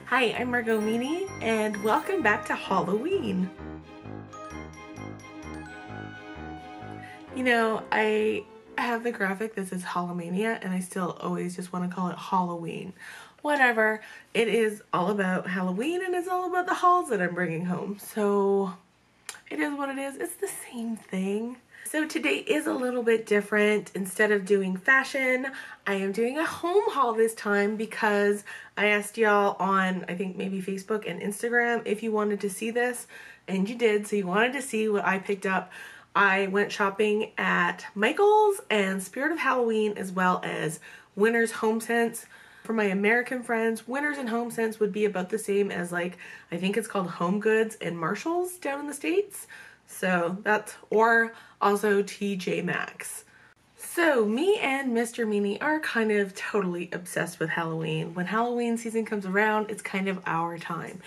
Hi, I'm Margot Meanie, and welcome back to Halloween. You know, I have the graphic that says Hallowmania, and I still always just want to call it Halloween. Whatever, it is all about Halloween, and it's all about the hauls that I'm bringing home. So it is what it is. It's the same thing. So today is a little bit different. Instead of doing fashion, I am doing a home haul this time because I asked y'all on, I think maybe Facebook and Instagram if you wanted to see this, and you did. So you wanted to see what I picked up. I went shopping at Michael's and Spirit of Halloween, as well as Winners Home Sense. For my American friends, Winners and Home Sense would be about the same as, like, I think it's called Home Goods and Marshalls down in the States. So that's, or also TJ Maxx. So me and Mr. Meanie are kind of totally obsessed with Halloween. When Halloween season comes around, it's kind of our time.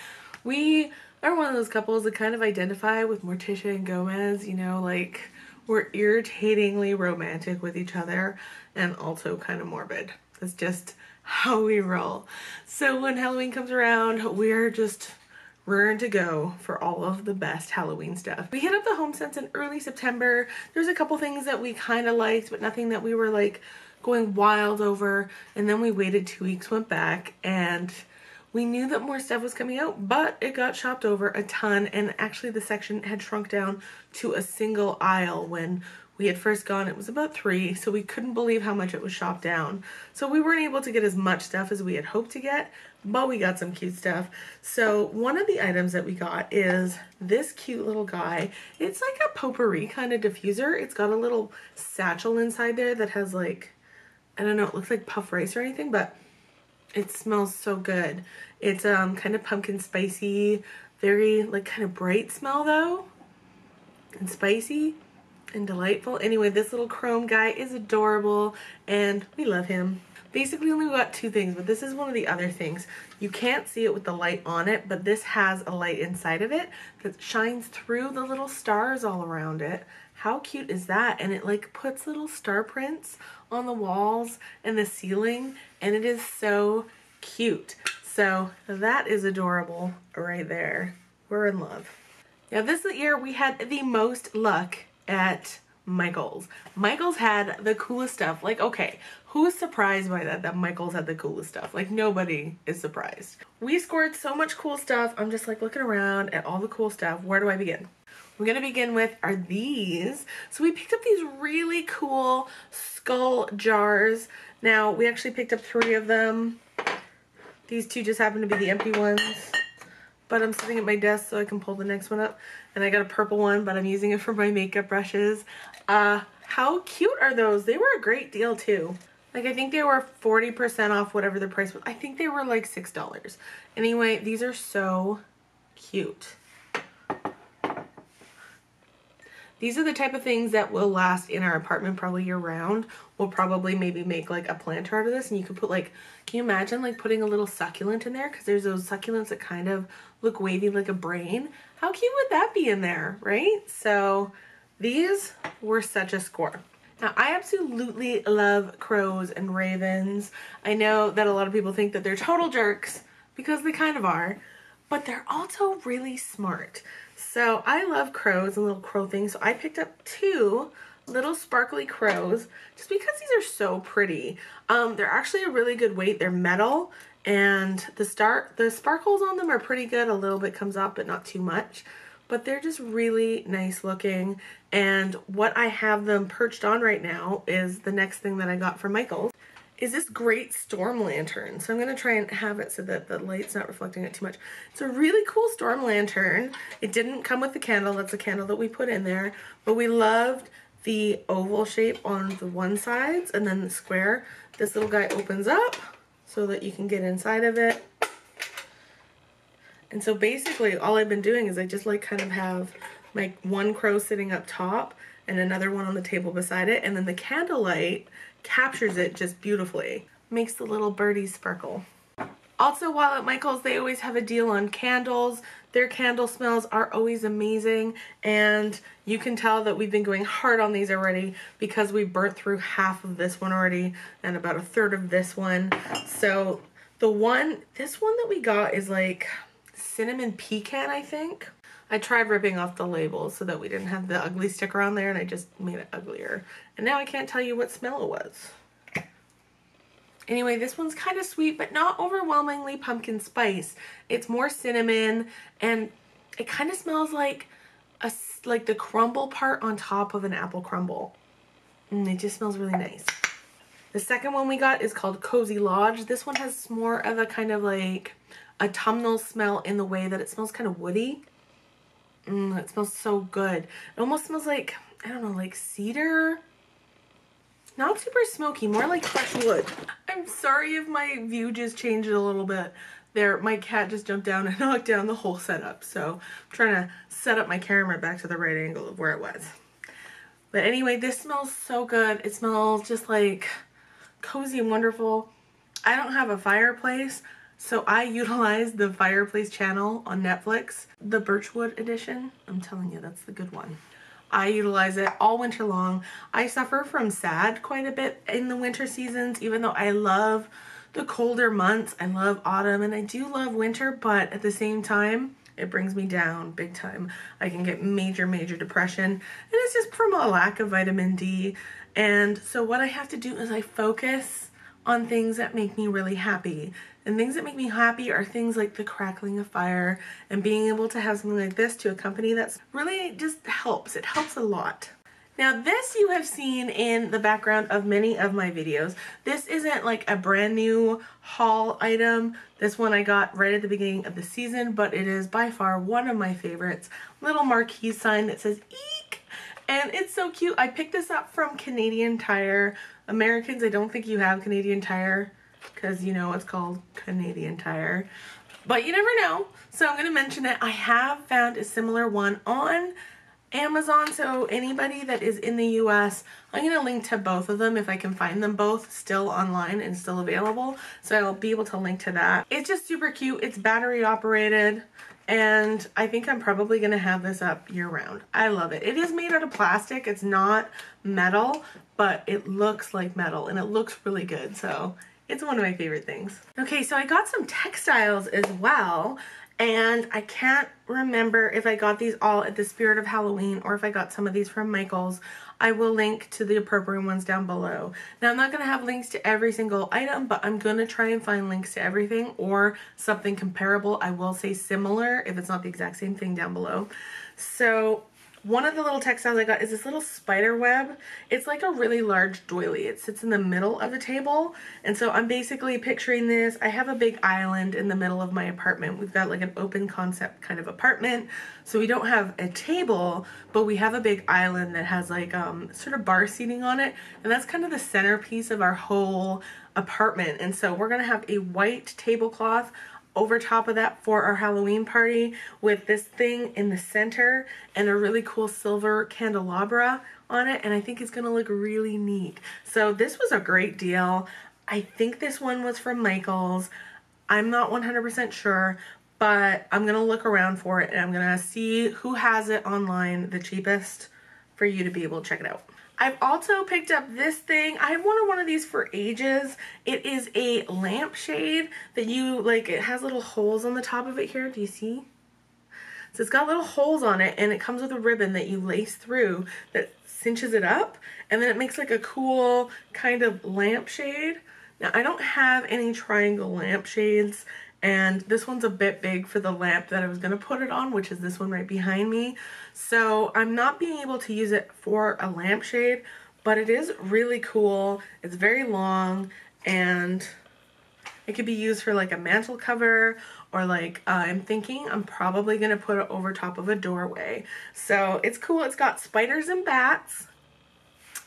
We are one of those couples that kind of identify with Morticia and Gomez, you know, like we're irritatingly romantic with each other and also kind of morbid. That's just how we roll. So when Halloween comes around, we're just raring to go for all of the best Halloween stuff. We hit up the Home Sense in early September. There's a couple things that we kind of liked, but nothing that we were like going wild over. And then we waited 2 weeks, went back, and we knew that more stuff was coming out, but it got shopped over a ton. And actually the section had shrunk down to a single aisle. When we had first gone, it was about 3, so we couldn't believe how much it was shopped down. So we weren't able to get as much stuff as we had hoped to get, but we got some cute stuff. So one of the items that we got is this cute little guy. It's like a potpourri kind of diffuser. It's got a little satchel inside there that has, like, I don't know, it looks like puff rice or anything, but it smells so good. It's kind of pumpkin spicy, very like kind of bright smell though, and spicy and delightful. Anyway, this little chrome guy is adorable and we love him. Basically only got 2 things, but this is one of the other things. You can't see it with the light on it, but this has a light inside of it that shines through the little stars all around it. How cute is that? And it like puts little star prints on the walls and the ceiling, and it is so cute. So that is adorable right there. We're in love. Now this year we had the most luck at Michael's. Michael's had the coolest stuff. Like, okay, who's surprised by that Michael's had the coolest stuff? Like, nobody is surprised. We scored so much cool stuff. I'm just like looking around at all the cool stuff. Where do I begin? We're gonna begin with are these. So we picked up these really cool skull jars. Now we actually picked up 3 of them. These 2 just happen to be the empty ones, but I'm sitting at my desk so I can pull the next one up. And I got a purple one, but I'm using it for my makeup brushes. How cute are those? They were a great deal too. Like, I think they were 40% off whatever the price was. I think they were like $6. Anyway, these are so cute. These are the type of things that will last in our apartment probably year round. We'll probably maybe make like a planter out of this, and you could put like, can you imagine like putting a little succulent in there? Because there's those succulents that kind of look wavy like a brain. How cute would that be in there, right? So these were such a score. Now I absolutely love crows and ravens. I know that a lot of people think that they're total jerks, because they kind of are, but they're also really smart. So I love crows and little crow things. So I picked up 2 little sparkly crows just because these are so pretty. They're actually a really good weight. They're metal, and the sparkles on them are pretty good. A little bit comes off, but not too much. But they're just really nice looking. And what I have them perched on right now is the next thing that I got from Michael's. Is this great storm lantern. So I'm going to try and have it so that the light's not reflecting it too much. It's a really cool storm lantern. It didn't come with the candle. That's the candle that we put in there. But we loved the oval shape on the one sides, and then the square. This little guy opens up so that you can get inside of it. And so basically all I've been doing is I just like kind of have my one crow sitting up top and another one on the table beside it, and then the candlelight captures it just beautifully. Makes the little birdies sparkle. Also, while at Michael's, they always have a deal on candles. Their candle smells are always amazing, and you can tell that we've been going hard on these already because we burnt through half of this one already and about 1/3 of this one. So This one that we got is like cinnamon pecan, I think. I tried ripping off the label so that we didn't have the ugly sticker on there, and I just made it uglier. And now I can't tell you what smell it was. Anyway, this one's kind of sweet, but not overwhelmingly pumpkin spice. It's more cinnamon, and it kind of smells like the crumble part on top of an apple crumble. And it just smells really nice. The second one we got is called Cozy Lodge. This one has more of a kind of like autumnal smell in the way that it smells kind of woody. It smells so good. It almost smells like, I don't know, like cedar. Not super smoky, more like fresh wood. I'm sorry if my view just changed a little bit. There, my cat just jumped down and knocked down the whole setup. So I'm trying to set up my camera back to the right angle of where it was. But anyway, this smells so good. It smells just like cozy and wonderful. I don't have a fireplace, so I utilize the fireplace channel on Netflix, the Birchwood edition. I'm telling you, that's the good one. I utilize it all winter long. I suffer from SAD quite a bit in the winter seasons, even though I love the colder months. I love autumn and I do love winter, but at the same time, it brings me down big time. I can get major depression, and it's just from a lack of vitamin D. And so what I have to do is I focus on things that make me really happy. And things that make me happy are things like the crackling of fire and being able to have something like this to accompany that's really just helps. It helps a lot. Now this you have seen in the background of many of my videos. This isn't like a brand new haul item. This one I got right at the beginning of the season, but it is by far one of my favorites. Little marquee sign that says eek, and it's so cute. I picked this up from Canadian Tire. Americans, I don't think you have Canadian Tire because you know it's called Canadian Tire, but you never know. So I'm going to mention it. I have found a similar one on Amazon, so anybody that is in the US, I'm going to link to both of them if I can find them both still online and still available, so I'll be able to link to that. It's just super cute. It's battery operated, and I think I'm probably going to have this up year round. I love it. It is made out of plastic. It's not metal, but it looks like metal and it looks really good, so it's one of my favorite things. Okay, so I got some textiles as well. And I can't remember if I got these all at the Spirit of Halloween or if I got some of these from Michael's. I will link to the appropriate ones down below. Now I'm not going to have links to every single item, but I'm going to try and find links to everything or something comparable. I will say similar if it's not the exact same thing down below. So one of the little textiles I got is this little spider web. It's like a really large doily. It sits in the middle of the table. And so I'm basically picturing this. I have a big island in the middle of my apartment. We've got like an open concept kind of apartment. So we don't have a table, but we have a big island that has like sort of bar seating on it. And that's kind of the centerpiece of our whole apartment. And so we're going to have a white tablecloth over top of that for our Halloween party with this thing in the center and a really cool silver candelabra on it, and I think it's gonna look really neat. So this was a great deal. I think this one was from Michael's. I'm not 100% sure, but I'm gonna look around for it and I'm gonna see who has it online the cheapest for you to be able to check it out. I've also picked up this thing. I've wanted one of these for ages. It is a lampshade that you, like, it has little holes on the top of it here. Do you see? So it's got little holes on it, and it comes with a ribbon that you lace through that cinches it up, and then it makes like a cool kind of lampshade. Now, I don't have any triangle lampshades, and this one's a bit big for the lamp that I was going to put it on, which is this one right behind me. So I'm not being able to use it for a lampshade, but it is really cool. It's very long, and it could be used for like a mantle cover, or like I'm thinking I'm probably going to put it over top of a doorway. So it's cool. It's got spiders and bats.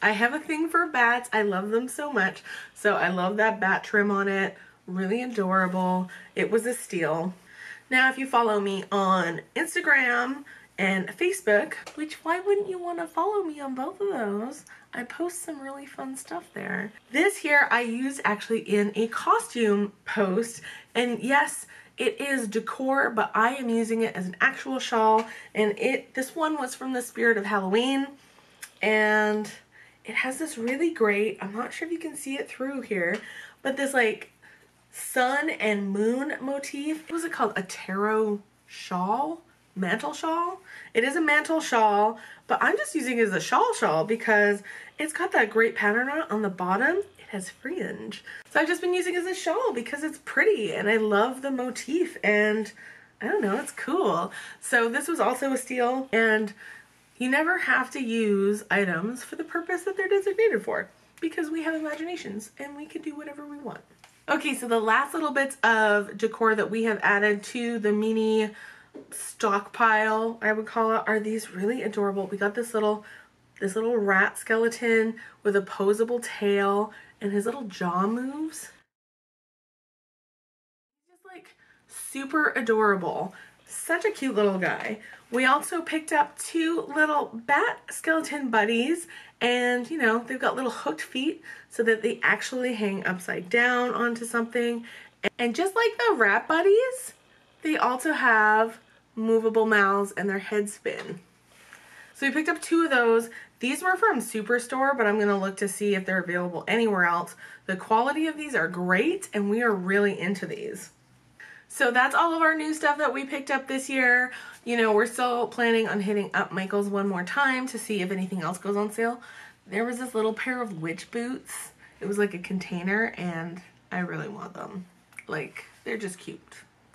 I have a thing for bats. I love them so much. So I love that bat trim on it. Really adorable. It was a steal. Now, if you follow me on Instagram and Facebook, which why wouldn't you want to follow me on both of those? I post some really fun stuff there. This here I used actually in a costume post, and yes, it is decor, but I am using it as an actual shawl, and this one was from the Spirit of Halloween, and it has this really great, I'm not sure if you can see it through here, but this like sun and moon motif. What was it called? A tarot shawl? Mantle shawl? It is a mantle shawl, but I'm just using it as a shawl because it's got that great pattern on the bottom. It has fringe. So I've just been using it as a shawl because it's pretty and I love the motif and I don't know, it's cool. So this was also a steal, and you never have to use items for the purpose that they're designated for because we have imaginations and we can do whatever we want. Okay, so the last little bits of decor that we have added to the Meanie stockpile, I would call it, are these really adorable. We got this little rat skeleton with a posable tail and his little jaw moves. Just like super adorable. Such a cute little guy. We also picked up 2 little bat skeleton buddies, and you know, they've got little hooked feet so that they actually hang upside down onto something. And just like the rat buddies, they also have movable mouths and their heads spin. So we picked up 2 of those. These were from Superstore, but I'm gonna look to see if they're available anywhere else. The quality of these are great and we are really into these. So that's all of our new stuff that we picked up this year. You know, we're still planning on hitting up Michael's one more time to see if anything else goes on sale. There was this little pair of witch boots. It was like a container and I really want them. Like, they're just cute.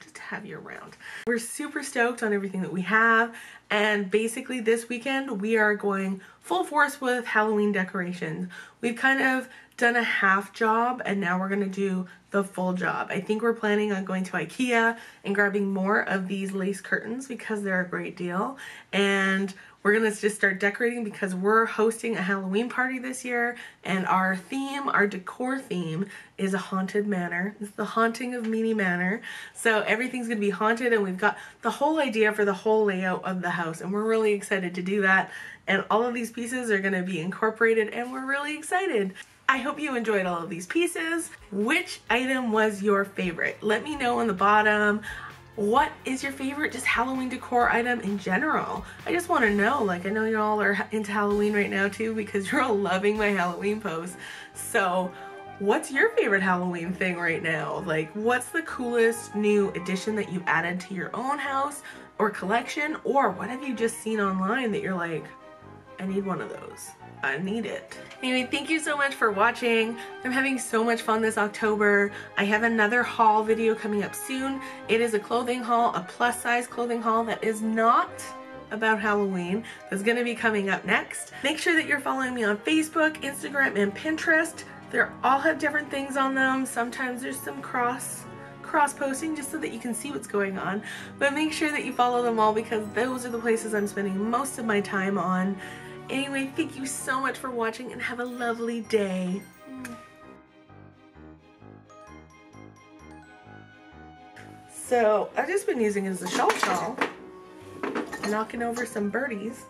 Just to have you around. We're super stoked on everything that we have, and basically this weekend we are going full force with Halloween decorations. We've kind of done a half job and now we're gonna do the full job. I think we're planning on going to IKEA and grabbing more of these lace curtains because they're a great deal, and we're gonna just start decorating because we're hosting a Halloween party this year, and our theme, our decor theme, is a haunted manor. It's the haunting of Meanie Manor. So everything's gonna be haunted, and we've got the whole idea for the whole layout of the house, and we're really excited to do that. And all of these pieces are gonna be incorporated, and we're really excited. I hope you enjoyed all of these pieces. Which item was your favorite? Let me know on the bottom. What is your favorite just Halloween decor item in general? I just want to know. Like, I know you all are into Halloween right now too because you're all loving my Halloween posts. So what's your favorite Halloween thing right now? Like, what's the coolest new addition that you added to your own house or collection? Or what have you just seen online that you're like, I need one of those. I need it. Anyway, thank you so much for watching. I'm having so much fun this October. I have another haul video coming up soon. It is a clothing haul, a plus size clothing haul that is not about Halloween. That's gonna be coming up next. Make sure that you're following me on Facebook, Instagram, and Pinterest. They all have different things on them. Sometimes there's some cross posting just so that you can see what's going on. But make sure that you follow them all because those are the places I'm spending most of my time on. Anyway, thank you so much for watching and have a lovely day. So I've just been using it as a shawl, knocking over some birdies.